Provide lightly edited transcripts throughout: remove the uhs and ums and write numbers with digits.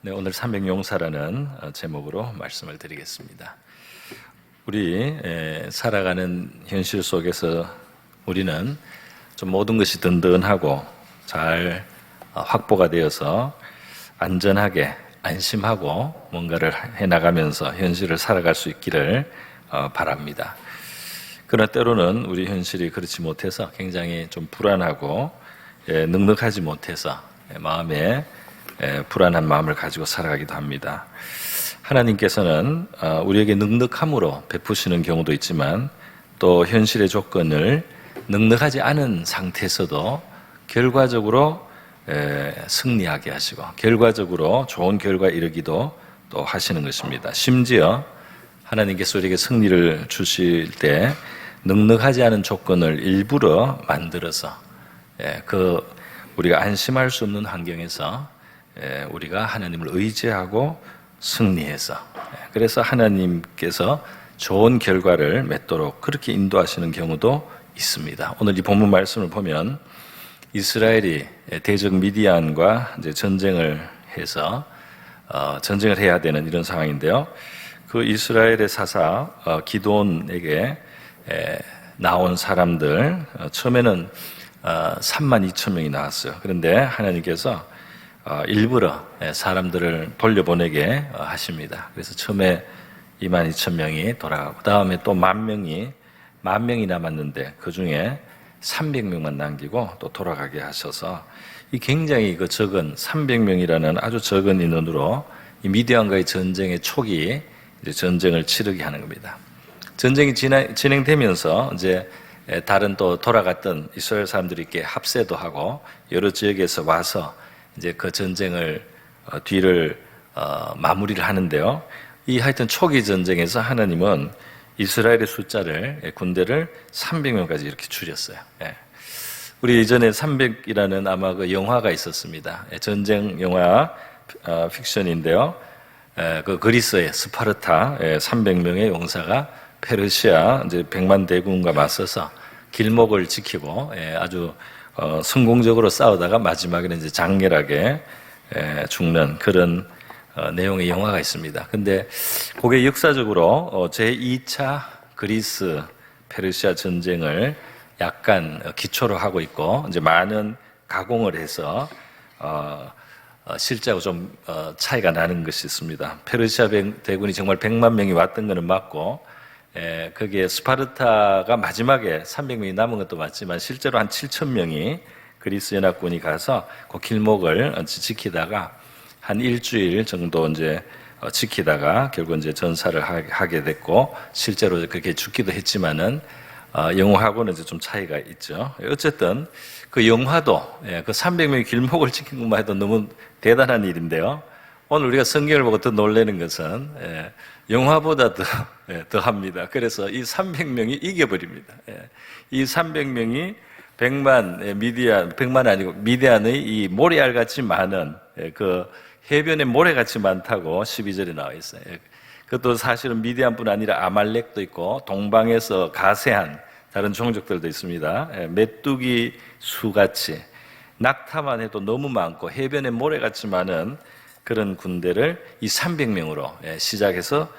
네, 오늘 300용사라는 제목으로 말씀을 드리겠습니다. 우리 살아가는 현실 속에서 우리는 좀 모든 것이 든든하고 잘 확보가 되어서 안전하게 안심하고 뭔가를 해나가면서 현실을 살아갈 수 있기를 바랍니다. 그러나 때로는 우리 현실이 그렇지 못해서 굉장히 좀 불안하고 넉넉하지 못해서 마음에 불안한 마음을 가지고 살아가기도 합니다. 하나님께서는 우리에게 넉넉함으로 베푸시는 경우도 있지만 또 현실의 조건을 넉넉하지 않은 상태에서도 결과적으로 승리하게 하시고 결과적으로 좋은 결과에 이르기도 또 하시는 것입니다. 심지어 하나님께서 우리에게 승리를 주실 때 넉넉하지 않은 조건을 일부러 만들어서 우리가 안심할 수 없는 환경에서 우리가 하나님을 의지하고 승리해서 그래서 하나님께서 좋은 결과를 맺도록 그렇게 인도하시는 경우도 있습니다. 오늘 이 본문 말씀을 보면 이스라엘이 대적 미디안과 이제 전쟁을 해서 전쟁을 해야 되는 이런 상황인데요. 그 이스라엘의 사사 기드온에게 나온 사람들 처음에는 32,000명이 나왔어요. 그런데 하나님께서 일부러 사람들을 돌려보내게 하십니다. 그래서 처음에 22,000명이 돌아가고 다음에 또 10,000명이 남았는데 그 중에 300명만 남기고 또 돌아가게 하셔서 이 굉장히 그 적은 300명이라는 아주 적은 인원으로 이 미디안과의 전쟁의 초기 이제 전쟁을 치르게 하는 겁니다. 전쟁이 진행되면서 이제 다른 또 돌아갔던 이스라엘 사람들이 이렇게 합세도 하고 여러 지역에서 와서 이제 그 전쟁을 뒤를 마무리를 하는데요. 이 하여튼 초기 전쟁에서 하나님은 이스라엘의 숫자를 군대를 300명까지 이렇게 줄였어요. 우리 예전에 300이라는 아마 그 영화가 있었습니다. 전쟁 영화 픽션인데요. 그 그리스의 스파르타 300명의 용사가 페르시아 이제 100만 대군과 맞서서 길목을 지키고 아주 성공적으로 싸우다가 마지막에는 이제 장렬하게 죽는 그런 내용의 영화가 있습니다. 근데 그게 역사적으로 제2차 그리스 페르시아 전쟁을 약간 기초로 하고 있고 이제 많은 가공을 해서 실제하고 좀 차이가 나는 것이 있습니다. 페르시아 대군이 정말 100만 명이 왔던 것은 맞고 거기에 스파르타가 마지막에 300명이 남은 것도 맞지만 실제로 한 7,000명이 그리스 연합군이 가서 그 길목을 지키다가 한 일주일 정도 이제 지키다가 결국 이제 전사를 하게 됐고 실제로 그렇게 죽기도 했지만은 영화하고는 이제 좀 차이가 있죠. 어쨌든 그 영화도 그 300명의 길목을 지킨 것만 해도 너무 대단한 일인데요. 오늘 우리가 성경을 보고 더 놀라는 것은 영화보다 더합니다. 그래서 이 300명이 이겨버립니다. 이 300명이 100만 아니고 미디안의 이 모래알같이 많은 그 해변에 모래같이 많다고 12절에 나와 있어요. 그것도 사실은 미디안뿐 아니라 아말렉도 있고 동방에서 가세한 다른 종족들도 있습니다. 메뚜기 수같이 낙타만 해도 너무 많고 해변에 모래같이 많은 그런 군대를 이 300명으로 시작해서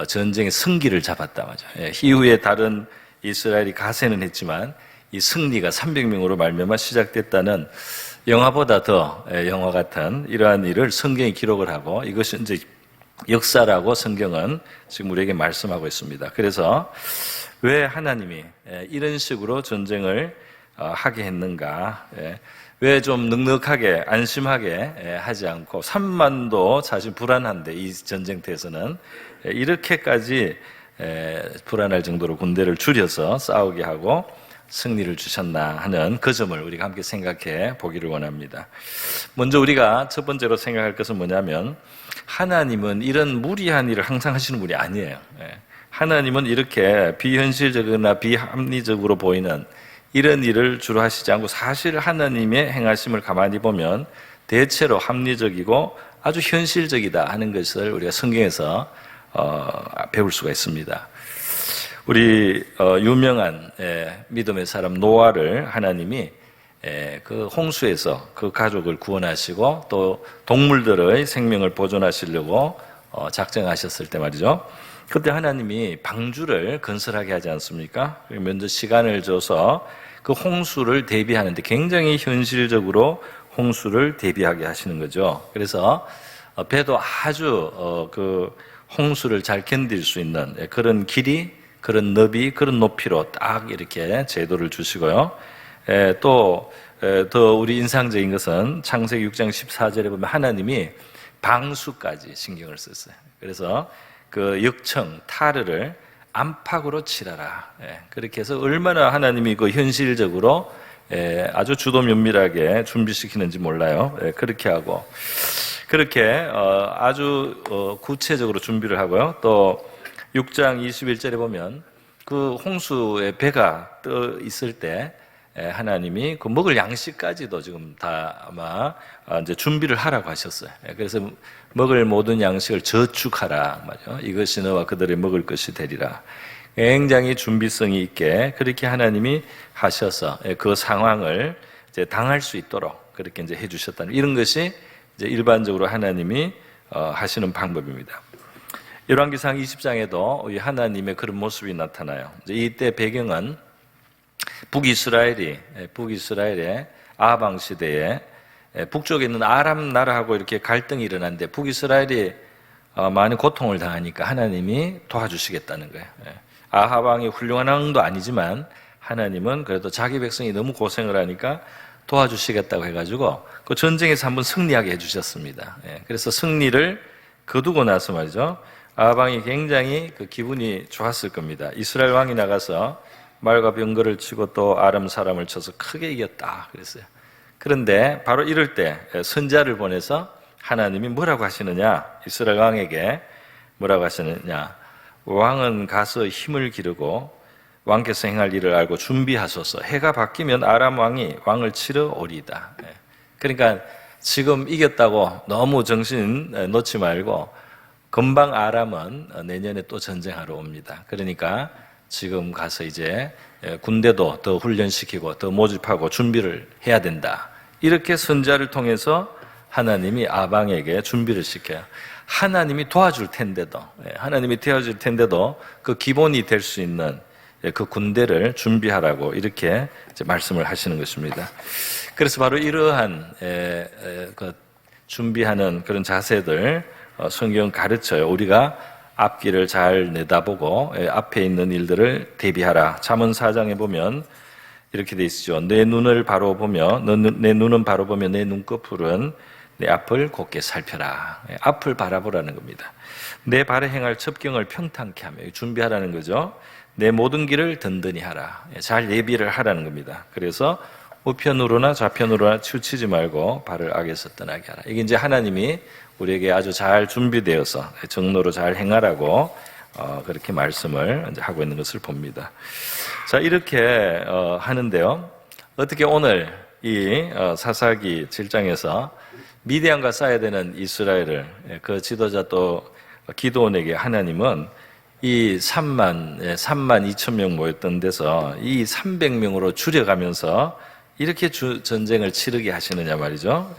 전쟁의 승기를 잡았다 말이죠. 이후에 다른 이스라엘이 가세는 했지만 이 승리가 300명으로 말미암아 시작됐다는 영화보다 더 영화 같은 이러한 일을 성경이 기록을 하고 이것이 이제 역사라고 성경은 지금 우리에게 말씀하고 있습니다. 그래서 왜 하나님이 이런 식으로 전쟁을 하게 했는가? 왜 좀 넉넉하게 안심하게 하지 않고 3만도 사실 불안한데 이 전쟁터에서는 이렇게까지 불안할 정도로 군대를 줄여서 싸우게 하고 승리를 주셨나 하는 그 점을 우리가 함께 생각해 보기를 원합니다. 먼저 우리가 첫 번째로 생각할 것은 뭐냐면 하나님은 이런 무리한 일을 항상 하시는 분이 아니에요. 하나님은 이렇게 비현실적이나 비합리적으로 보이는 이런 일을 주로 하시지 않고 사실 하나님의 행하심을 가만히 보면 대체로 합리적이고 아주 현실적이다 하는 것을 우리가 성경에서 배울 수가 있습니다. 우리 유명한 믿음의 사람 노아를 하나님이 그 홍수에서 그 가족을 구원하시고 또 동물들의 생명을 보존하시려고 작정하셨을 때 말이죠. 그때 하나님이 방주를 건설하게 하지 않습니까? 먼저 시간을 줘서 그 홍수를 대비하는데 굉장히 현실적으로 홍수를 대비하게 하시는 거죠. 그래서 배도 아주 그 홍수를 잘 견딜 수 있는 그런 길이, 그런 너비, 그런 높이로 딱 이렇게 제도를 주시고요. 또 더 우리 인상적인 것은 창세기 6장 14절에 보면 하나님이 방수까지 신경을 썼어요. 그래서 그 역청, 타르를 안팎으로 칠하라. 그렇게 해서 얼마나 하나님이 그 현실적으로 아주 주도 면밀하게 준비시키는지 몰라요. 그렇게 하고 그렇게 아주 구체적으로 준비를 하고요. 또 6장 21절에 보면 그 홍수의 배가 떠 있을 때 하나님이 그 먹을 양식까지도 지금 다 아마 이제 준비를 하라고 하셨어요. 그래서 먹을 모든 양식을 저축하라 말이죠. 이것이 너와 그들의 먹을 것이 되리라. 굉장히 준비성이 있게 그렇게 하나님이 하셔서 그 상황을 이제 당할 수 있도록 그렇게 이제 해주셨다는 이런 것이 이제 일반적으로 하나님이 하시는 방법입니다. 열왕기상 20장에도 하나님의 그런 모습이 나타나요. 이제 이때 배경은 북이스라엘의 아방 시대에 북쪽에 있는 아람 나라하고 이렇게 갈등이 일어났는데 북이스라엘이 많은 고통을 당하니까 하나님이 도와주시겠다는 거예요. 아합 왕이 훌륭한 왕도 아니지만 하나님은 그래도 자기 백성이 너무 고생을 하니까 도와주시겠다고 해가지고 그 전쟁에서 한번 승리하게 해주셨습니다. 그래서 승리를 거두고 나서 말이죠. 아합 왕이 굉장히 그 기분이 좋았을 겁니다. 이스라엘 왕이 나가서 말과 병거를 치고 또 아람 사람을 쳐서 크게 이겼다 그랬어요. 그런데 바로 이럴 때 선자를 보내서 하나님이 뭐라고 하시느냐, 이스라엘 왕에게 뭐라고 하시느냐, 왕은 가서 힘을 기르고 왕께서 행할 일을 알고 준비하소서. 해가 바뀌면 아람 왕이 왕을 치러 오리이다. 그러니까 지금 이겼다고 너무 정신 놓지 말고 금방 아람은 내년에 또 전쟁하러 옵니다. 그러니까 지금 가서 이제 군대도 더 훈련시키고 더 모집하고 준비를 해야 된다. 이렇게 선자를 통해서 하나님이 아방에게 준비를 시켜요. 하나님이 도와줄 텐데도 그 기본이 될 수 있는 그 군대를 준비하라고 이렇게 이제 말씀을 하시는 것입니다. 그래서 바로 이러한 그 준비하는 그런 자세들 성경 가르쳐요. 우리가 앞길을 잘 내다보고 앞에 있는 일들을 대비하라. 잠언 4장에 보면 이렇게 돼 있죠. 내 눈은 바로 보며 내 눈꺼풀은 내 앞을 곧게 살펴라. 앞을 바라보라는 겁니다. 내 발에 행할 첩경을 평탄케 하며 준비하라는 거죠. 내 모든 길을 든든히 하라. 잘 예비를 하라는 겁니다. 그래서 우편으로나 좌편으로나 치우치지 말고 발을 악에서 떠나게 하라. 이게 이제 하나님이 우리에게 아주 잘 준비되어서 정로로 잘 행하라고 그렇게 말씀을 이제 하고 있는 것을 봅니다. 자, 이렇게 하는데요. 어떻게 오늘 이 사사기 7장에서 미디안과 싸워야 되는 이스라엘을 그 지도자 또 기드온에게 하나님은 이 3만 2천 명 모였던 데서 이 300명으로 줄여가면서 이렇게 전쟁을 치르게 하시느냐 말이죠.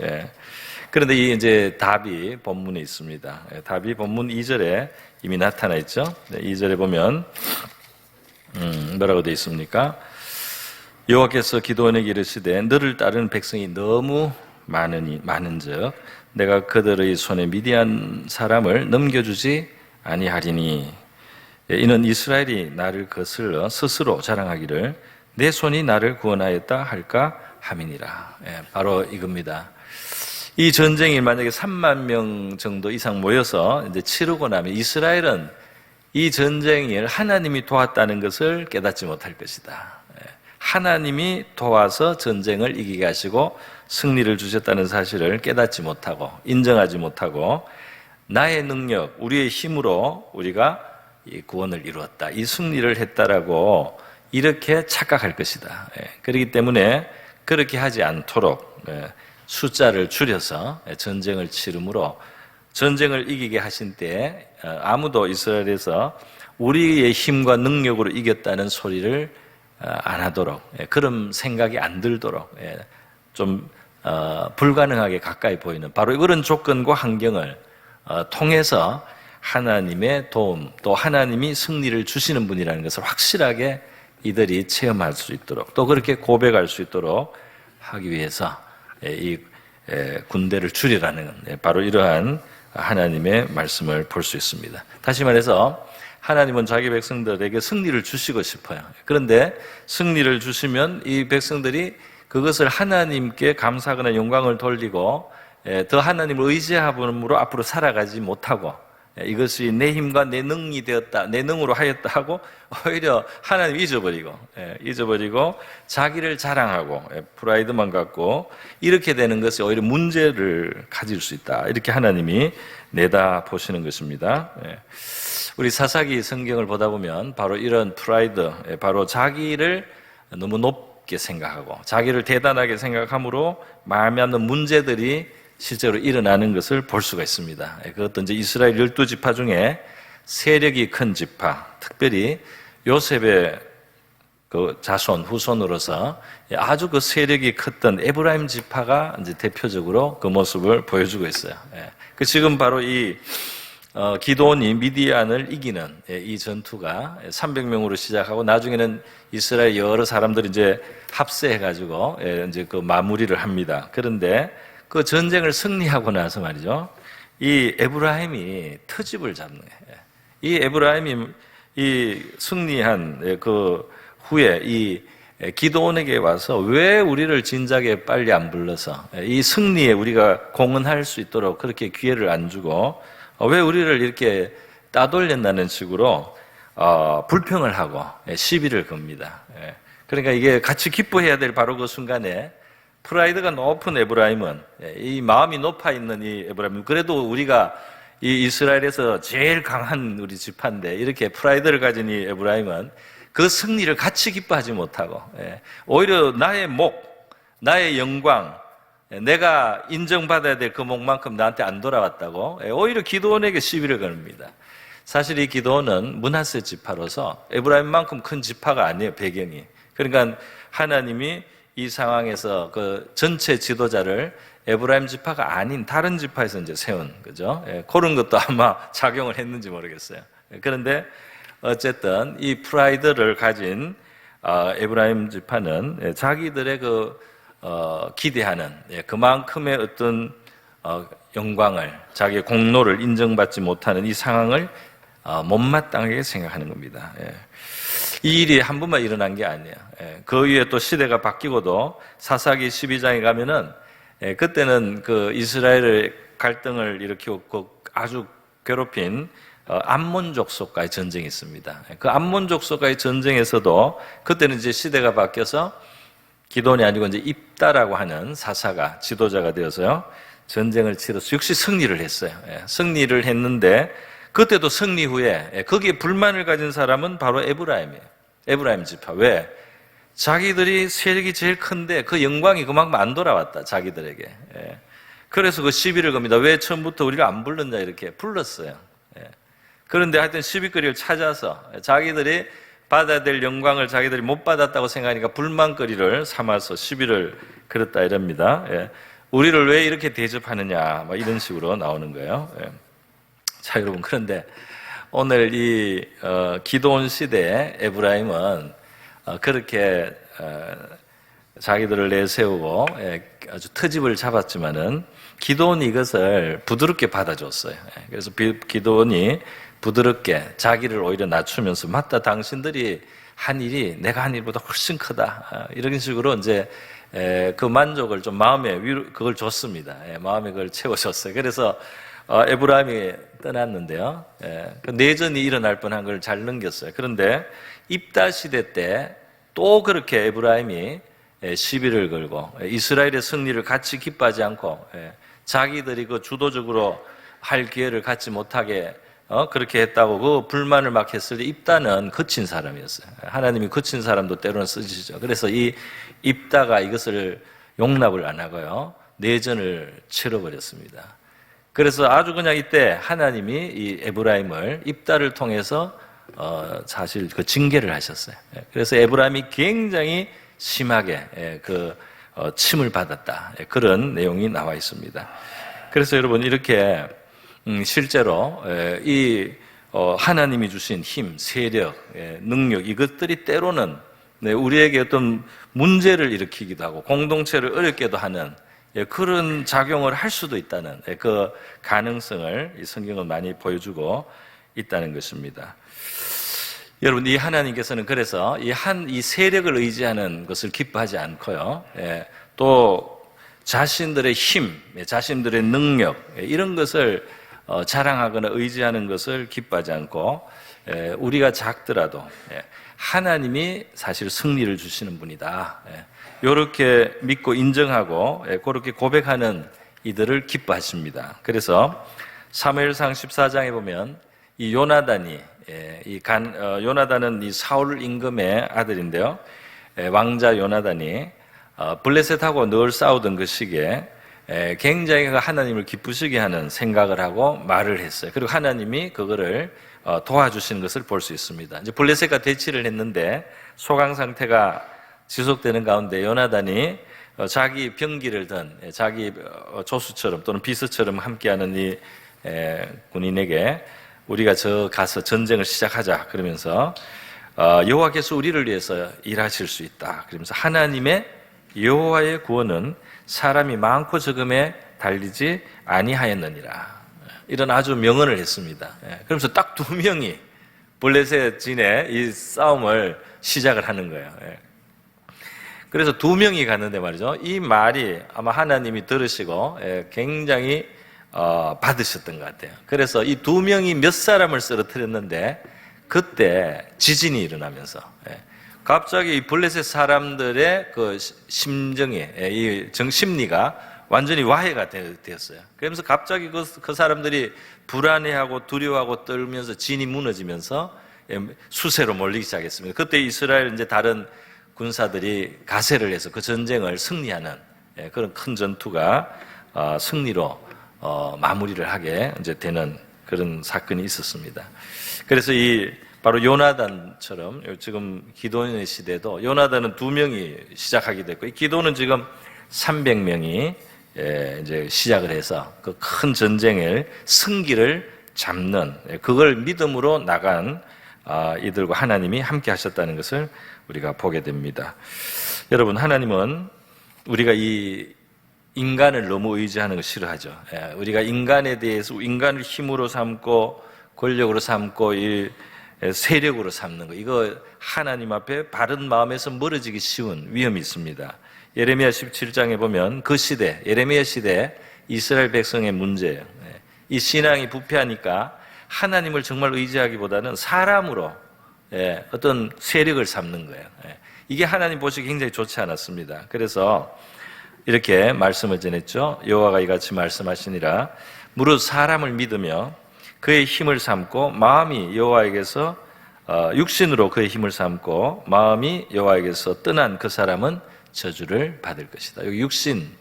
그런데 이 이제 답이 본문에 있습니다. 답이 본문 2절에 이미 나타나 있죠. 2절에 보면 뭐라고 되어 있습니까? 여호와께서 기드온에게 이르시되 너를 따르는 백성이 너무 많은즉 내가 그들의 손에 미디안 사람을 넘겨주지 아니하리니 이는 이스라엘이 나를 거슬러 스스로 자랑하기를 내 손이 나를 구원하였다 할까 함이니라. 바로 이겁니다. 이 전쟁이 만약에 3만 명 정도 이상 모여서 이제 치르고 나면 이스라엘은 이 전쟁을 하나님이 도왔다는 것을 깨닫지 못할 것이다. 하나님이 도와서 전쟁을 이기게 하시고 승리를 주셨다는 사실을 깨닫지 못하고 인정하지 못하고 나의 능력, 우리의 힘으로 우리가 이 구원을 이루었다. 이 승리를 했다라고 이렇게 착각할 것이다. 그렇기 때문에 그렇게 하지 않도록 숫자를 줄여서 전쟁을 치름으로 전쟁을 이기게 하신 때 아무도 이스라엘에서 우리의 힘과 능력으로 이겼다는 소리를 안 하도록, 그런 생각이 안 들도록 좀 불가능하게 가까이 보이는 바로 그런 조건과 환경을 통해서 하나님의 도움, 또 하나님이 승리를 주시는 분이라는 것을 확실하게 이들이 체험할 수 있도록, 또 그렇게 고백할 수 있도록 하기 위해서 이 군대를 줄이라는 바로 이러한 하나님의 말씀을 볼 수 있습니다. 다시 말해서 하나님은 자기 백성들에게 승리를 주시고 싶어요. 그런데 승리를 주시면 이 백성들이 그것을 하나님께 감사하거나 영광을 돌리고 더 하나님을 의지함으로 앞으로 살아가지 못하고, 이것이 내 힘과 내 능이 되었다, 내 능으로 하였다 하고 오히려 하나님 잊어버리고 자기를 자랑하고 프라이드만 갖고 이렇게 되는 것이 오히려 문제를 가질 수 있다, 이렇게 하나님이 내다 보시는 것입니다. 우리 사사기 성경을 보다 보면 바로 이런 프라이드, 바로 자기를 너무 높게 생각하고 자기를 대단하게 생각함으로 말미암는 문제들이 실제로 일어나는 것을 볼 수가 있습니다. 그것도 이제 이스라엘 12지파 중에 세력이 큰 지파, 특별히 요셉의 그 자손, 후손으로서 아주 그 세력이 컸던 에브라임 지파가 이제 대표적으로 그 모습을 보여주고 있어요. 그 지금 바로 이 기드온이 미디안을 이기는 이 전투가 300명으로 시작하고 나중에는 이스라엘 여러 사람들이 이제 합세해가지고 이제 그 마무리를 합니다. 그런데 그 전쟁을 승리하고 나서 말이죠, 이 에브라임이 트집을 잡는 거예요. 이 에브라임이 이 승리한 그 후에 이 기드온에게 와서 왜 우리를 진작에 빨리 안 불러서 이 승리에 우리가 공헌할 수 있도록 그렇게 기회를 안 주고 왜 우리를 이렇게 따돌렸다는 식으로 불평을 하고 시비를 겁니다. 그러니까 이게 같이 기뻐해야 될 바로 그 순간에 프라이드가 높은 에브라임은, 이 마음이 높아 있는 이 에브라임은, 그래도 우리가 이 이스라엘에서 제일 강한 우리 지파인데 이렇게 프라이드를 가진 이 에브라임은 그 승리를 같이 기뻐하지 못하고 오히려 나의 목, 나의 영광, 내가 인정받아야 될 그 목만큼 나한테 안 돌아왔다고 오히려 기드온에게 시비를 겁니다. 사실 이 기드온은 므낫세 지파로서 에브라임만큼 큰 지파가 아니에요, 배경이. 그러니까 하나님이 이 상황에서 그 전체 지도자를 에브라임 지파가 아닌 다른 지파에서 이제 세운 거죠. 그런 것도 아마 작용을 했는지 모르겠어요. 그런데 어쨌든 이 프라이드를 가진 에브라임 지파는 자기들의 그 기대하는 그만큼의 어떤 영광을, 자기의 공로를 인정받지 못하는 이 상황을 못마땅하게 생각하는 겁니다. 이 일이 한 번만 일어난 게 아니에요. 그 위에 또 시대가 바뀌고도 사사기 12장에 가면은 그때는 그 이스라엘의 갈등을 일으키고 아주 괴롭힌 암몬 족속과의 전쟁이 있습니다. 그 암몬 족속과의 전쟁에서도 그때는 이제 시대가 바뀌어서 기돈이 아니고 이제 입다라고 하는 사사가 지도자가 되어서요, 전쟁을 치러서 역시 승리를 했어요. 승리를 했는데 그때도 승리 후에 거기에 불만을 가진 사람은 바로 에브라임이에요. 에브라임 지파. 왜? 자기들이 세력이 제일 큰데 그 영광이 그만큼 안 돌아왔다, 자기들에게. 그래서 그 시비를 겁니다. 왜 처음부터 우리를 안 불렀냐, 이렇게 불렀어요. 그런데 하여튼 시비거리를 찾아서 자기들이 받아야 될 영광을 자기들이 못 받았다고 생각하니까 불만거리를 삼아서 시비를 걸었다 이럽니다. 우리를 왜 이렇게 대접하느냐, 뭐 이런 식으로 나오는 거예요. 자, 여러분, 그런데 오늘 이 기드온 시대에 에브라임은 그렇게 자기들을 내세우고 아주 트집을 잡았지만은 기드온이 이것을 부드럽게 받아줬어요. 그래서 기드온이 부드럽게 자기를 오히려 낮추면서, 맞다, 당신들이 한 일이 내가 한 일보다 훨씬 크다, 이런 식으로 이제 그 만족을 좀 마음에 그걸 줬습니다. 마음에 그걸 채워줬어요. 그래서 에브라임이 떠났는데요, 그 내전이 일어날 뻔한 걸 잘 넘겼어요. 그런데 입다 시대 때 또 그렇게 에브라임이 시비를 걸고 이스라엘의 승리를 같이 기뻐하지 않고 자기들이 그 주도적으로 할 기회를 갖지 못하게 그렇게 했다고 그 불만을 막 했을 때 입다는 거친 사람이었어요. 하나님이 거친 사람도 때로는 쓰시죠. 그래서 이 입다가 이것을 용납을 안 하고요, 내전을 치러버렸습니다. 그래서 아주 그냥 이때 하나님이 이 에브라임을 입다를 통해서 사실 그 징계를 하셨어요. 그래서 에브라임이 굉장히 심하게 침을 받았다. 그런 내용이 나와 있습니다. 그래서 여러분 이렇게 실제로 하나님이 주신 힘, 세력, 능력 이것들이 때로는 우리에게 어떤 문제를 일으키기도 하고 공동체를 어렵게도 하는 그런 작용을 할 수도 있다는 그 가능성을 이 성경은 많이 보여주고 있다는 것입니다. 여러분, 이 하나님께서는 그래서 이 세력을 의지하는 것을 기뻐하지 않고요. 또 자신들의 힘, 자신들의 능력 이런 것을 자랑하거나 의지하는 것을 기뻐하지 않고 우리가 작더라도 하나님이 사실 승리를 주시는 분이다. 이렇게 믿고 인정하고 그렇게 고백하는 이들을 기뻐하십니다. 그래서 사무엘상 14장에 보면 이 요나단이 요나단은 이 사울 임금의 아들인데요. 왕자 요나단이 블레셋하고 늘 싸우던 그 시기에 굉장히 하나님을 기쁘시게 하는 생각을 하고 말을 했어요. 그리고 하나님이 그거를 도와주시는 것을 볼 수 있습니다. 이제 블레셋과 대치를 했는데 소강 상태가 지속되는 가운데 요나단이 자기 병기를 든 자기 조수처럼 또는 비서처럼 함께하는 이 군인에게 우리가 저 가서 전쟁을 시작하자 그러면서 여호와께서 우리를 위해서 일하실 수 있다. 그러면서 하나님의 여호와의 구원은 사람이 많고 적음에 달리지 아니하였느니라. 이런 아주 명언을 했습니다. 그러면서 딱 2명이 블레셋 진의 이 싸움을 시작을 하는 거예요. 그래서 2명이 갔는데 말이죠. 이 말이 아마 하나님이 들으시고 굉장히 받으셨던 것 같아요. 그래서 이 2명이 몇 사람을 쓰러뜨렸는데 그때 지진이 일어나면서 갑자기 이 블레셋 사람들의 그 심정이 이 정심리가 완전히 와해가 되었어요. 그러면서 갑자기 그 사람들이 불안해하고 두려워하고 떨면서 진이 무너지면서 수세로 몰리기 시작했습니다. 그때 이스라엘 이제 다른 군사들이 가세를 해서 그 전쟁을 승리하는 그런 큰 전투가 승리로 마무리를 하게 이제 되는 그런 사건이 있었습니다. 그래서 바로 요나단처럼 지금 기도원의 시대도 요나단은 2명이 시작하게 됐고 이 기도는 지금 300명이 이제 시작을 해서 그 큰 전쟁의 승기를 잡는 그걸 믿음으로 나간 이들과 하나님이 함께 하셨다는 것을 우리가 보게 됩니다. 여러분, 하나님은 우리가 이 인간을 너무 의지하는 거 싫어하죠. 우리가 인간에 대해서 인간을 힘으로 삼고 권력으로 삼고 이 세력으로 삼는 거 이거 하나님 앞에 바른 마음에서 멀어지기 쉬운 위험이 있습니다. 예레미야 17장에 보면 그 시대 예레미야 시대 이스라엘 백성의 문제예요. 이 신앙이 부패하니까 하나님을 정말 의지하기보다는 사람으로 어떤 세력을 삼는 거예요. 이게 하나님 보시기 굉장히 좋지 않았습니다. 그래서 이렇게 말씀을 전했죠. 여호와가 이같이 말씀하시니라 무릇 사람을 믿으며 그의 힘을 삼고 마음이 여호와에게서 육신으로 그의 힘을 삼고 마음이 여호와에게서 떠난 그 사람은 저주를 받을 것이다. 여기 육신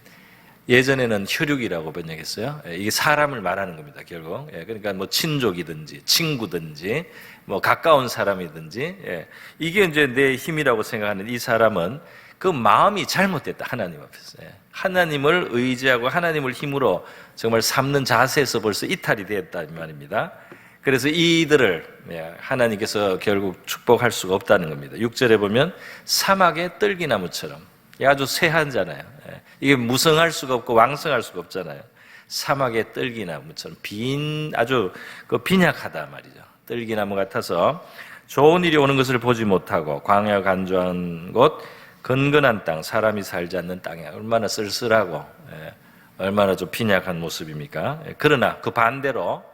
예전에는 혈육이라고 번역했어요. 이게 사람을 말하는 겁니다. 결국 그러니까 뭐 친족이든지 친구든지 뭐 가까운 사람이든지 이게 이제 내 힘이라고 생각하는 이 사람은 그 마음이 잘못됐다. 하나님 앞에서 하나님을 의지하고 하나님을 힘으로 정말 삼는 자세에서 벌써 이탈이 되었다 이 말입니다. 그래서 이들을 하나님께서 결국 축복할 수가 없다는 겁니다. 6절에 보면 사막의 뜰기나무처럼 아주 세한잖아요. 이게 무성할 수가 없고 왕성할 수가 없잖아요. 사막의 뜰기나무처럼 아주 빈약하다 말이죠. 뜰기나무 같아서 좋은 일이 오는 것을 보지 못하고 광야 간조한 곳 건건한 땅, 사람이 살지 않는 땅에 얼마나 쓸쓸하고 얼마나 좀 빈약한 모습입니까? 그러나 그 반대로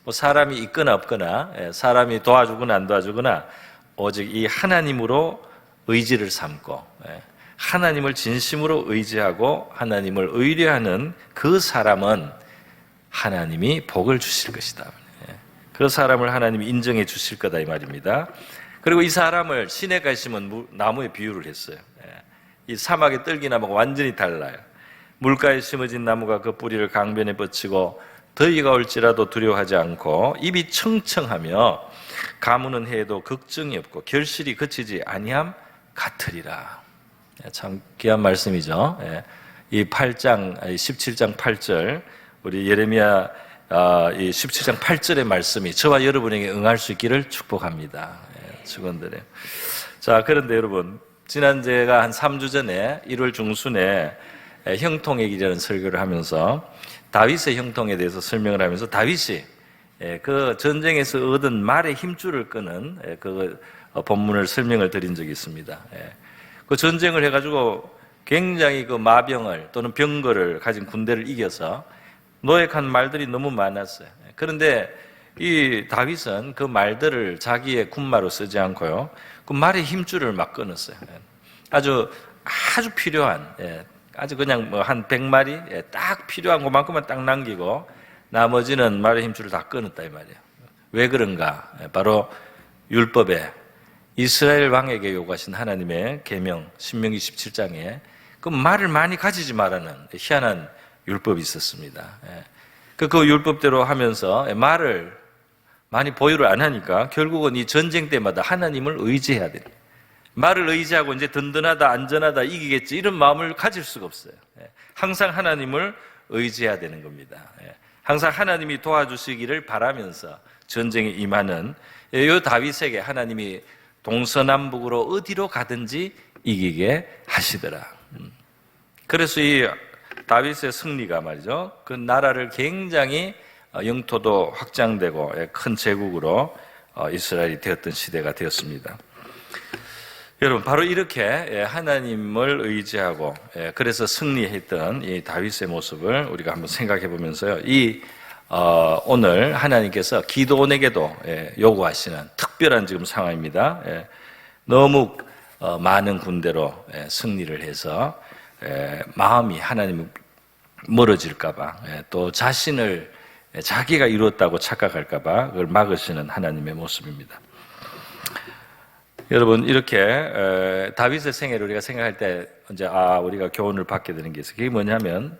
뭐 사람이 있거나 없거나 사람이 도와주거나 안 도와주거나 오직 이 하나님으로 의지를 삼고 하나님을 진심으로 의지하고 하나님을 의뢰하는 그 사람은 하나님이 복을 주실 것이다. 그 사람을 하나님이 인정해 주실 거다 이 말입니다. 그리고 이 사람을 시냇가에 심은 나무에 비유를 했어요. 이 사막의 뜰기나무가 완전히 달라요. 물가에 심어진 나무가 그 뿌리를 강변에 뻗치고 더위가 올지라도 두려워하지 않고 입이 청청하며 가무는 해도 걱정이 없고 결실이 그치지 아니함 같으리라. 참 귀한 말씀이죠. 이 8장, 17장 8절, 우리 예레미야 이 17장 8절의 말씀이 저와 여러분에게 응할 수 있기를 축복합니다. 축원드려요. 자, 그런데 여러분, 지난 제가 한 3주 전에 1월 중순에 형통의 길이라는 설교를 하면서 다윗의 형통에 대해서 설명을 하면서 다윗이 그 전쟁에서 얻은 말의 힘줄을 끄는 그 본문을 설명을 드린 적이 있습니다. 그 전쟁을 해가지고 굉장히 그 마병을 또는 병거를 가진 군대를 이겨서 노획한 말들이 너무 많았어요. 그런데 이 다윗은 그 말들을 자기의 군마로 쓰지 않고요, 그 말의 힘줄을 막 끊었어요. 아주 필요한, 아주 그냥 뭐 한 100마리 딱 필요한 것만큼만 딱 남기고 나머지는 말의 힘줄을 다 끊었다 이 말이에요. 왜 그런가? 바로 율법에 이스라엘 왕에게 요구하신 하나님의 계명 신명기 17장에 그 말을 많이 가지지 말라는 희한한 율법이 있었습니다. 그 율법대로 하면서 말을 많이 보유를 안 하니까 결국은 이 전쟁 때마다 하나님을 의지해야 돼요. 말을 의지하고 이제 든든하다, 안전하다, 이기겠지 이런 마음을 가질 수가 없어요. 항상 하나님을 의지해야 되는 겁니다. 항상 하나님이 도와주시기를 바라면서 전쟁에 임하는 이 다윗에게 하나님이 동서남북으로 어디로 가든지 이기게 하시더라. 그래서 이 다윗의 승리가 말이죠, 그 나라를 굉장히 영토도 확장되고 큰 제국으로 이스라엘이 되었던 시대가 되었습니다. 여러분, 바로 이렇게 하나님을 의지하고 그래서 승리했던 이 다윗의 모습을 우리가 한번 생각해 보면서요, 오늘 하나님께서 기드온에게도 요구하시는 특별한 지금 상황입니다. 너무 많은 군대로 승리를 해서 마음이 하나님 멀어질까봐, 또 자기가 이루었다고 착각할까봐 그걸 막으시는 하나님의 모습입니다. 여러분, 이렇게 다윗의 생애를 우리가 생각할 때 이제 우리가 교훈을 받게 되는 게 있어요. 그게 뭐냐면,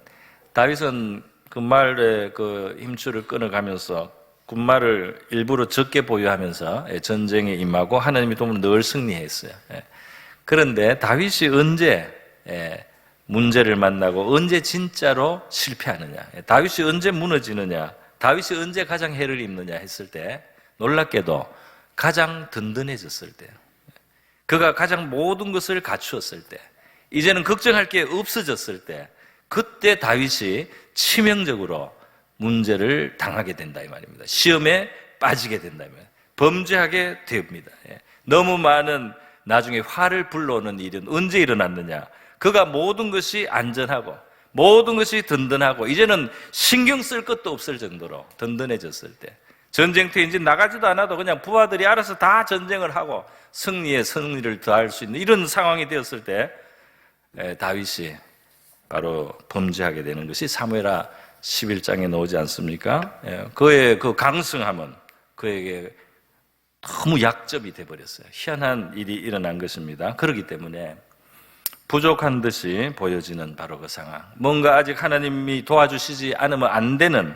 다윗은 군말의 그 힘줄을 끊어가면서 군말을 일부러 적게 보유하면서 전쟁에 임하고 하나님의 도움으로 늘 승리했어요. 그런데 다윗이 언제 문제를 만나고 언제 진짜로 실패하느냐, 다윗이 언제 무너지느냐, 다윗이 언제 가장 해를 입느냐 했을 때 놀랍게도 가장 든든해졌을 때요. 그가 가장 모든 것을 갖추었을 때, 이제는 걱정할 게 없어졌을 때, 그때 다윗이 치명적으로 문제를 당하게 된다 이 말입니다. 시험에 빠지게 된다 이 말입니다. 범죄하게 됩니다. 너무 많은 나중에 화를 불러오는 일은 언제 일어났느냐, 그가 모든 것이 안전하고 모든 것이 든든하고 이제는 신경 쓸 것도 없을 정도로 든든해졌을 때, 전쟁터에 이제 나가지도 않아도 그냥 부하들이 알아서 다 전쟁을 하고 승리를 더할 수 있는 이런 상황이 되었을 때 다윗이 바로 범죄하게 되는 것이 사무엘하 11장에 나오지 않습니까? 그의 그 강성함은 그에게 너무 약점이 되어버렸어요. 희한한 일이 일어난 것입니다. 그렇기 때문에 부족한 듯이 보여지는 바로 그 상황, 뭔가 아직 하나님이 도와주시지 않으면 안 되는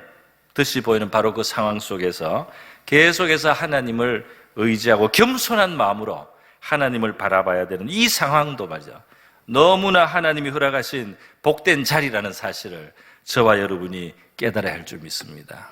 듯이 보이는 바로 그 상황 속에서 계속해서 하나님을 의지하고 겸손한 마음으로 하나님을 바라봐야 되는 이 상황도 말이죠, 너무나 하나님이 허락하신 복된 자리라는 사실을 저와 여러분이 깨달아야 할 줄 믿습니다.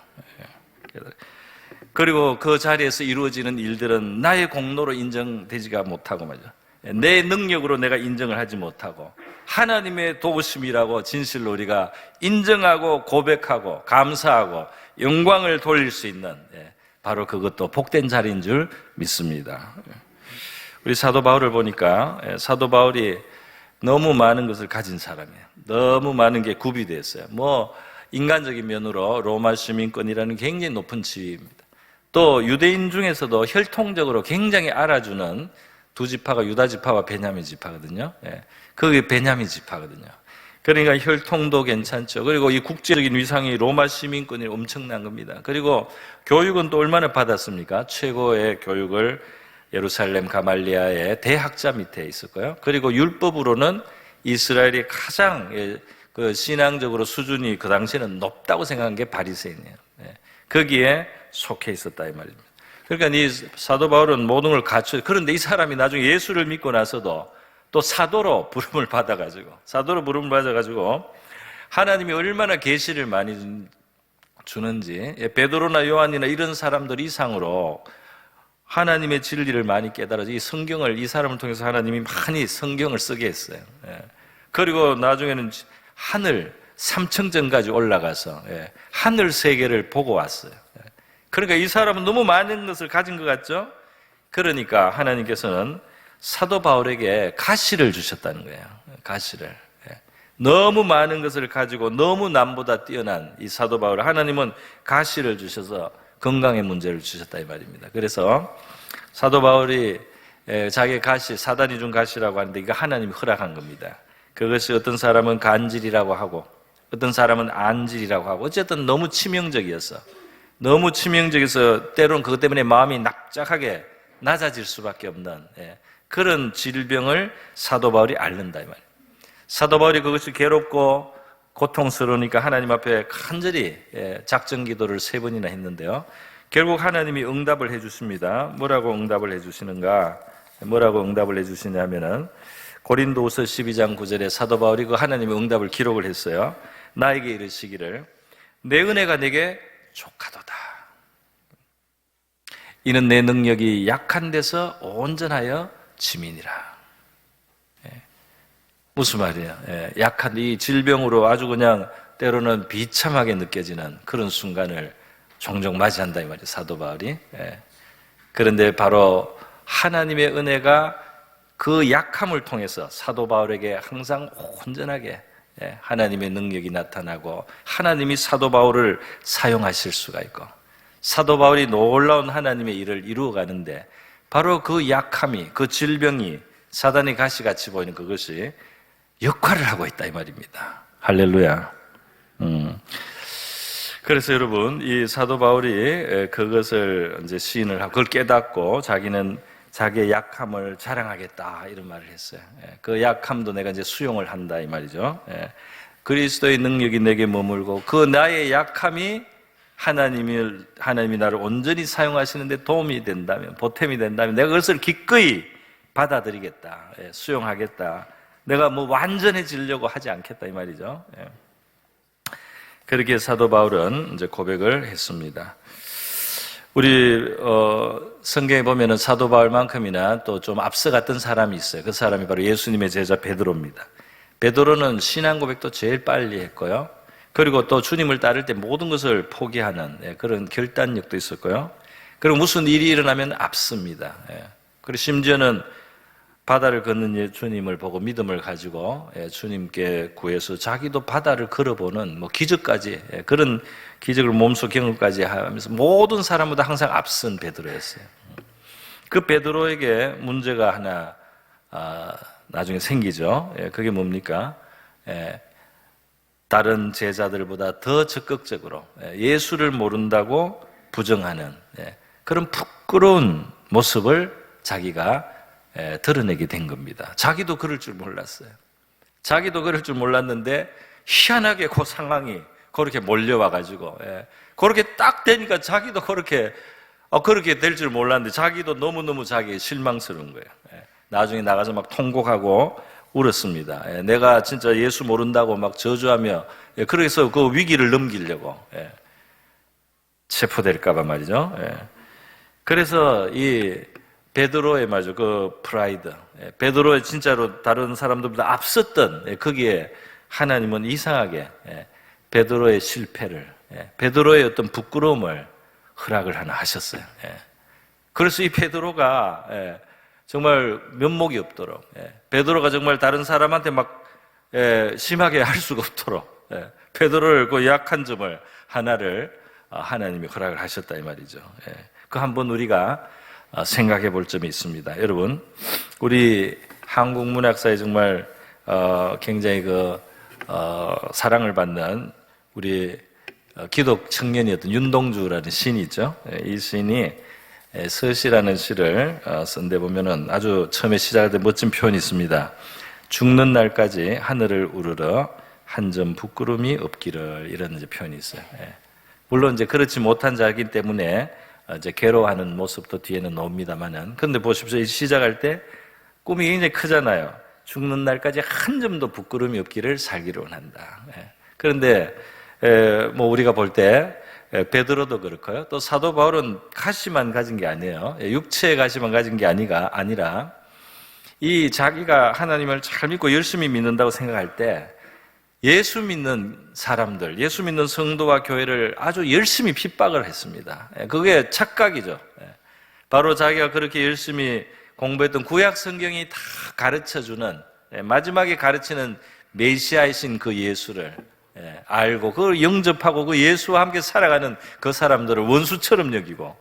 그리고 그 자리에서 이루어지는 일들은 나의 공로로 인정되지가 못하고 말이죠, 내 능력으로 내가 인정을 하지 못하고 하나님의 도우심이라고 진실로 우리가 인정하고 고백하고 감사하고 영광을 돌릴 수 있는 바로 그것도 복된 자리인 줄 믿습니다. 우리 사도 바울을 보니까 사도 바울이 너무 많은 것을 가진 사람이에요. 너무 많은 게 구비되어 있어요. 인간적인 면으로 로마 시민권이라는 굉장히 높은 지위입니다. 또 유대인 중에서도 혈통적으로 굉장히 알아주는 두 지파가 유다 지파와 베냐민 지파거든요. 그게 베냐민 지파거든요. 그러니까 혈통도 괜찮죠. 그리고 이 국제적인 위상이 로마 시민권이 엄청난 겁니다. 그리고 교육은 또 얼마나 받았습니까? 최고의 교육을 예루살렘 가말리아의 대학자 밑에 있었고요. 그리고 율법으로는 이스라엘이 가장 그 신앙적으로 수준이 그 당시에는 높다고 생각한 게 바리새인이에요. 거기에 속해 있었다 이 말입니다. 그러니까 이 사도 바울은 모든 걸 갖춰. 그런데 이 사람이 나중에 예수를 믿고 나서도 또 사도로 부름을 받아가지고 하나님이 얼마나 계시를 많이 주는지, 베드로나 요한이나 이런 사람들 이상으로 하나님의 진리를 많이 깨달아서 이 성경을, 이 사람을 통해서 하나님이 많이 성경을 쓰게 했어요. 그리고 나중에는 하늘 3층전까지 올라가서 하늘 세계를 보고 왔어요. 그러니까 이 사람은 너무 많은 것을 가진 것 같죠? 그러니까 하나님께서는 사도 바울에게 가시를 주셨다는 거예요. 가시를. 너무 많은 것을 가지고 너무 남보다 뛰어난 이 사도 바울, 하나님은 가시를 주셔서 건강의 문제를 주셨다 이 말입니다. 그래서 사도 바울이 자기 가시, 사단이 준 가시라고 하는데 이거 하나님이 허락한 겁니다. 그것이 어떤 사람은 간질이라고 하고 어떤 사람은 안질이라고 하고 어쨌든 너무 치명적이어서 때로는 그것 때문에 마음이 납작하게 낮아질 수밖에 없는 그런 질병을 사도 바울이 앓는다 이 말이에요. 사도 바울이 그것이 괴롭고 고통스러우니까 하나님 앞에 간절히 작정 기도를 3번이나 했는데요. 결국 하나님이 응답을 해주십니다. 뭐라고 응답을 해주시냐면은 고린도후서 12장 9절에 사도 바울이 그 하나님의 응답을 기록을 했어요. 나에게 이르시기를 내 은혜가 내게 족하도다. 이는 내 능력이 약한 데서 온전하여 짐이니라. 무슨 말이에요? 약한 이 질병으로 아주 그냥 때로는 비참하게 느껴지는 그런 순간을 종종 맞이한다 이 말이에요. 사도 바울이. 그런데 바로 하나님의 은혜가 그 약함을 통해서 사도 바울에게 항상 온전하게 하나님의 능력이 나타나고 하나님이 사도 바울을 사용하실 수가 있고 사도 바울이 놀라운 하나님의 일을 이루어 가는데 바로 그 약함이, 그 질병이 사단의 가시같이 보이는 그것이 역할을 하고 있다 이 말입니다. 할렐루야. 그래서 여러분, 이 사도 바울이 그것을 이제 시인을 하고 그걸 깨닫고 자기는 자기의 약함을 자랑하겠다 이런 말을 했어요. 그 약함도 내가 이제 수용을 한다 이 말이죠. 그리스도의 능력이 내게 머물고 그 나의 약함이 하나님이 나를 온전히 사용하시는데 도움이 된다면, 보탬이 된다면 내가 그것을 기꺼이 받아들이겠다, 수용하겠다. 내가 뭐 완전해지려고 하지 않겠다 이 말이죠. 그렇게 사도 바울은 이제 고백을 했습니다. 우리 성경에 보면은 사도 바울만큼이나 또 좀 앞서갔던 사람이 있어요. 그 사람이 바로 예수님의 제자 베드로입니다. 베드로는 신앙 고백도 제일 빨리 했고요. 그리고 또 주님을 따를 때 모든 것을 포기하는 그런 결단력도 있었고요. 그리고 무슨 일이 일어나면 앞섭니다. 그리고 심지어는 바다를 걷는 주님을 보고 믿음을 가지고 주님께 구해서 자기도 바다를 걸어보는 뭐 기적까지, 그런 기적을 몸소 경험까지 하면서 모든 사람보다 항상 앞선 베드로였어요. 그 베드로에게 문제가 하나 나중에 생기죠. 그게 뭡니까? 다른 제자들보다 더 적극적으로 예수를 모른다고 부정하는 그런 부끄러운 모습을 자기가 드러내게 된 겁니다. 자기도 그럴 줄 몰랐어요. 자기도 그럴 줄 몰랐는데 희한하게 그 상황이 그렇게 몰려와가지고 그렇게 딱 되니까 자기도 그렇게 될 줄 몰랐는데 자기도 너무너무 자기 실망스러운 거예요. 나중에 나가서 막 통곡하고 울었습니다. 내가 진짜 예수 모른다고 막 저주하며 그래서 그 위기를 넘기려고 체포될까봐 말이죠. 그래서 이 베드로의 말이죠. 그 프라이드. 베드로의 진짜로 다른 사람들보다 앞섰던 거기에 하나님은 이상하게 베드로의 실패를, 베드로의 어떤 부끄러움을 허락을 하나 하셨어요. 그래서 이 베드로가 정말 면목이 없도록, 베드로가 정말 다른 사람한테 막 심하게 할 수가 없도록 베드로를 그 약한 점을 하나를 하나님이 허락을 하셨다 이 말이죠. 그 한번 우리가 생각해 볼 점이 있습니다. 여러분, 우리 한국 문학사에 정말 굉장히 사랑을 받는 우리 기독 청년이었던 윤동주라는 시인이 있죠. 이 시인이 서시라는 시를 쓴데 보면은 아주 처음에 시작할 때 멋진 표현이 있습니다. 죽는 날까지 하늘을 우러러 한 점 부끄러움이 없기를, 이런 이제 표현이 있어요. 물론 이제 그렇지 못한 자이기 때문에 이제 괴로워하는 모습도 뒤에는 나옵니다만은, 근데 보십시오. 시작할 때 꿈이 굉장히 크잖아요. 죽는 날까지 한 점도 부끄러움이 없기를 살기를 원한다. 그런데 뭐 우리가 볼 때 베드로도 그렇고요. 또 사도 바울은 가시만 가진 게 아니에요. 육체의 가시만 가진 게 아니라 이 자기가 하나님을 잘 믿고 열심히 믿는다고 생각할 때 예수 믿는 사람들, 예수 믿는 성도와 교회를 아주 열심히 핍박을 했습니다. 그게 착각이죠. 바로 자기가 그렇게 열심히 공부했던 구약 성경이 다 가르쳐주는, 마지막에 가르치는 메시아이신 그 예수를 알고 그걸 영접하고 그 예수와 함께 살아가는 그 사람들을 원수처럼 여기고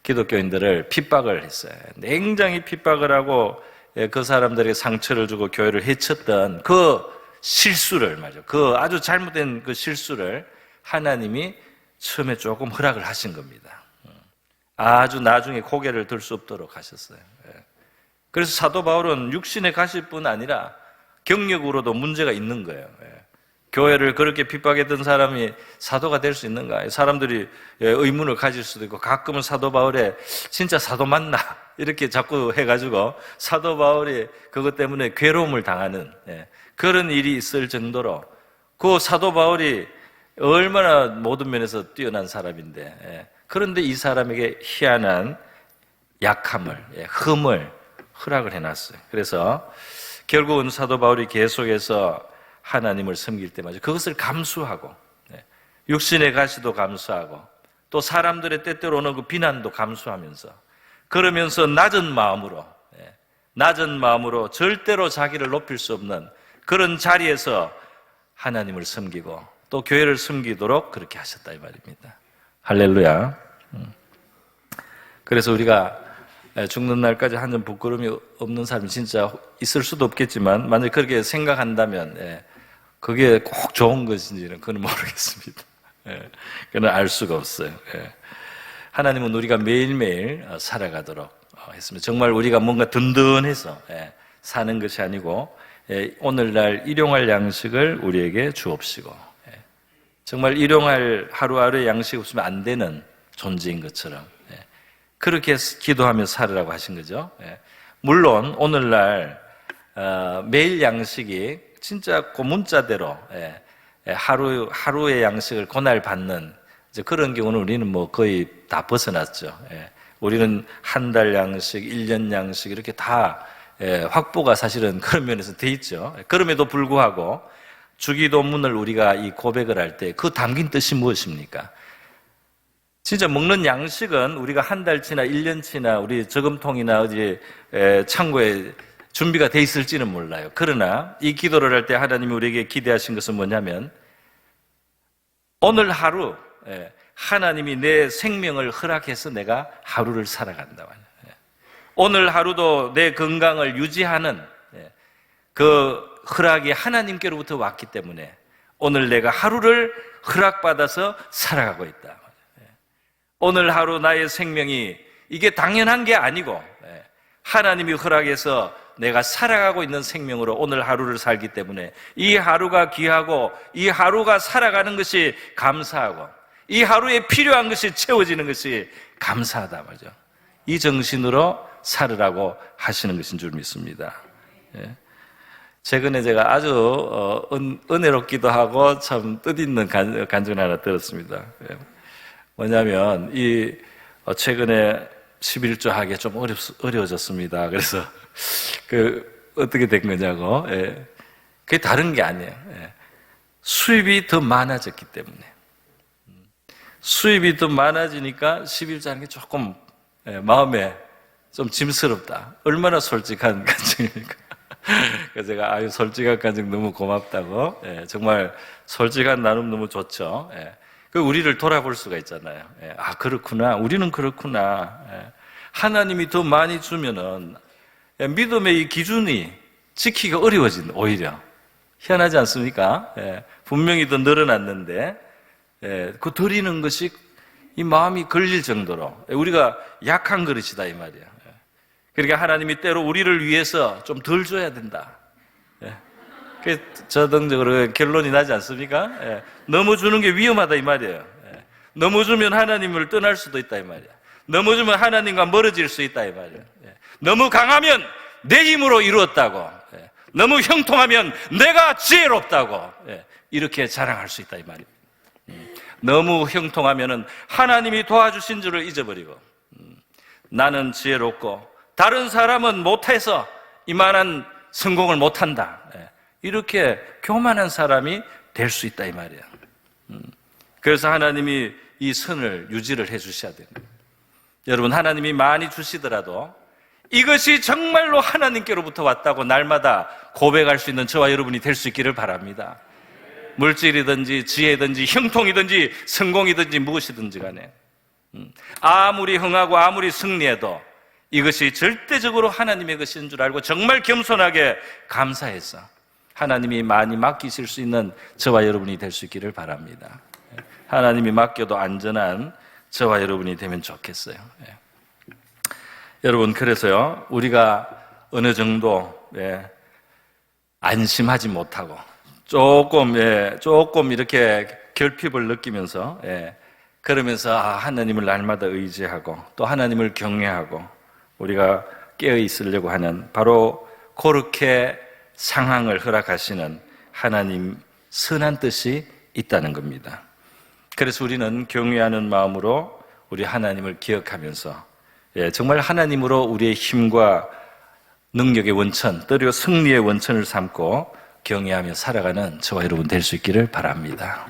기독교인들을 핍박을 했어요. 굉장히 핍박을 하고 그 사람들에게 상처를 주고 교회를 해쳤던 그 실수를 말이죠. 그 아주 잘못된 그 실수를 하나님이 처음에 조금 허락을 하신 겁니다. 아주 나중에 고개를 들 수 없도록 하셨어요. 그래서 사도 바울은 육신에 가실 뿐 아니라 경력으로도 문제가 있는 거예요. 교회를 그렇게 핍박했던 사람이 사도가 될 수 있는가? 사람들이 의문을 가질 수도 있고, 가끔은 사도 바울의 진짜 사도 맞나? 이렇게 자꾸 해가지고 사도 바울이 그것 때문에 괴로움을 당하는 그런 일이 있을 정도로, 그 사도 바울이 얼마나 모든 면에서 뛰어난 사람인데, 그런데 이 사람에게 희한한 약함을, 흠을 허락을 해놨어요. 그래서 결국은 사도 바울이 계속해서 하나님을 섬길 때마다 그것을 감수하고, 육신의 가시도 감수하고, 또 사람들의 때때로 오는 그 비난도 감수하면서, 그러면서 낮은 마음으로 절대로 자기를 높일 수 없는 그런 자리에서 하나님을 섬기고 또 교회를 섬기도록 그렇게 하셨다 이 말입니다. 할렐루야. 그래서 우리가 죽는 날까지 한 점 부끄러움이 없는 사람이 진짜 있을 수도 없겠지만, 만약에 그렇게 생각한다면 그게 꼭 좋은 것인지는 그건 모르겠습니다. 그건 알 수가 없어요. 하나님은 우리가 매일매일 살아가도록 했습니다. 정말 우리가 뭔가 든든해서 사는 것이 아니고 오늘날 일용할 양식을 우리에게 주옵시고, 정말 일용할 하루하루의 양식이 없으면 안 되는 존재인 것처럼 그렇게 기도하며 살으라고 하신 거죠. 물론 오늘날 매일 양식이 진짜 그 문자대로 하루의 양식을 그날 받는 이제 그런 경우는 우리는 뭐 거의 다 벗어났죠. 우리는 한 달 양식, 1년 양식 이렇게 다 확보가 사실은 그런 면에서 돼 있죠. 그럼에도 불구하고 주기도문을 우리가 이 고백을 할 때 그 담긴 뜻이 무엇입니까? 진짜 먹는 양식은 우리가 한 달치나 1년치나 우리 저금통이나 어디 창고에 준비가 돼 있을지는 몰라요. 그러나 이 기도를 할 때 하나님이 우리에게 기대하신 것은 뭐냐면, 오늘 하루 하나님이 내 생명을 허락해서 내가 하루를 살아간다. 오늘 하루도 내 건강을 유지하는 그 허락이 하나님께로부터 왔기 때문에 오늘 내가 하루를 허락받아서 살아가고 있다. 오늘 하루 나의 생명이 이게 당연한 게 아니고 하나님이 허락해서 내가 살아가고 있는 생명으로 오늘 하루를 살기 때문에 이 하루가 귀하고 이 하루가 살아가는 것이 감사하고 이 하루에 필요한 것이 채워지는 것이 감사하다 말이죠. 이 정신으로 살으라고 하시는 것인 줄 믿습니다. 최근에 제가 아주 은혜롭기도 하고 참 뜻있는 간증을 하나 들었습니다. 뭐냐면 최근에 11조 하기 좀 어려워졌습니다. 그래서 어떻게 된 거냐고. 그게 다른 게 아니에요. 수입이 더 많아졌기 때문에. 수입이 더 많아지니까 11조 하는 게 조금 마음에 좀 짐스럽다. 얼마나 솔직한 간증입니까? 그래서 제가 솔직한 간증 너무 고맙다고. 정말 솔직한 나눔 너무 좋죠. 우리를 돌아볼 수가 있잖아요. 그렇구나. 우리는 그렇구나. 하나님이 더 많이 주면은 믿음의 이 기준이 지키기가 어려워진다, 오히려. 희한하지 않습니까? 분명히 더 늘어났는데, 그 드리는 것이 이 마음이 걸릴 정도로 우리가 약한 그릇이다, 이 말이야. 그러니까 하나님이 때로 우리를 위해서 좀 덜 줘야 된다. 저등적으로 결론이 나지 않습니까? 예. 너무 주는 게 위험하다 이 말이에요. 예. 너무 주면 하나님을 떠날 수도 있다 이 말이에요. 너무 주면 하나님과 멀어질 수 있다 이 말이에요. 예. 너무 강하면 내 힘으로 이루었다고, 예. 너무 형통하면 내가 지혜롭다고, 예. 이렇게 자랑할 수 있다 이 말이에요. 너무 형통하면은 하나님이 도와주신 줄을 잊어버리고, 나는 지혜롭고 다른 사람은 못해서 이만한 성공을 못한다, 예. 이렇게 교만한 사람이 될 수 있다 이 말이에요. 그래서 하나님이 이 선을 유지를 해 주셔야 돼요. 여러분, 하나님이 많이 주시더라도 이것이 정말로 하나님께로부터 왔다고 날마다 고백할 수 있는 저와 여러분이 될 수 있기를 바랍니다. 물질이든지 지혜든지 형통이든지 성공이든지 무엇이든지 간에 아무리 흥하고 아무리 승리해도 이것이 절대적으로 하나님의 것인 줄 알고 정말 겸손하게 감사해서 하나님이 많이 맡기실 수 있는 저와 여러분이 될 수 있기를 바랍니다. 하나님이 맡겨도 안전한 저와 여러분이 되면 좋겠어요. 여러분, 그래서요, 우리가 어느 정도 안심하지 못하고 조금 이렇게 결핍을 느끼면서, 그러면서 하나님을 날마다 의지하고 또 하나님을 경외하고 우리가 깨어 있으려고 하는 바로 그렇게 상황을 허락하시는 하나님 선한 뜻이 있다는 겁니다. 그래서 우리는 경외하는 마음으로 우리 하나님을 기억하면서 정말 하나님으로 우리의 힘과 능력의 원천, 때로 승리의 원천을 삼고 경외하며 살아가는 저와 여러분 될 수 있기를 바랍니다.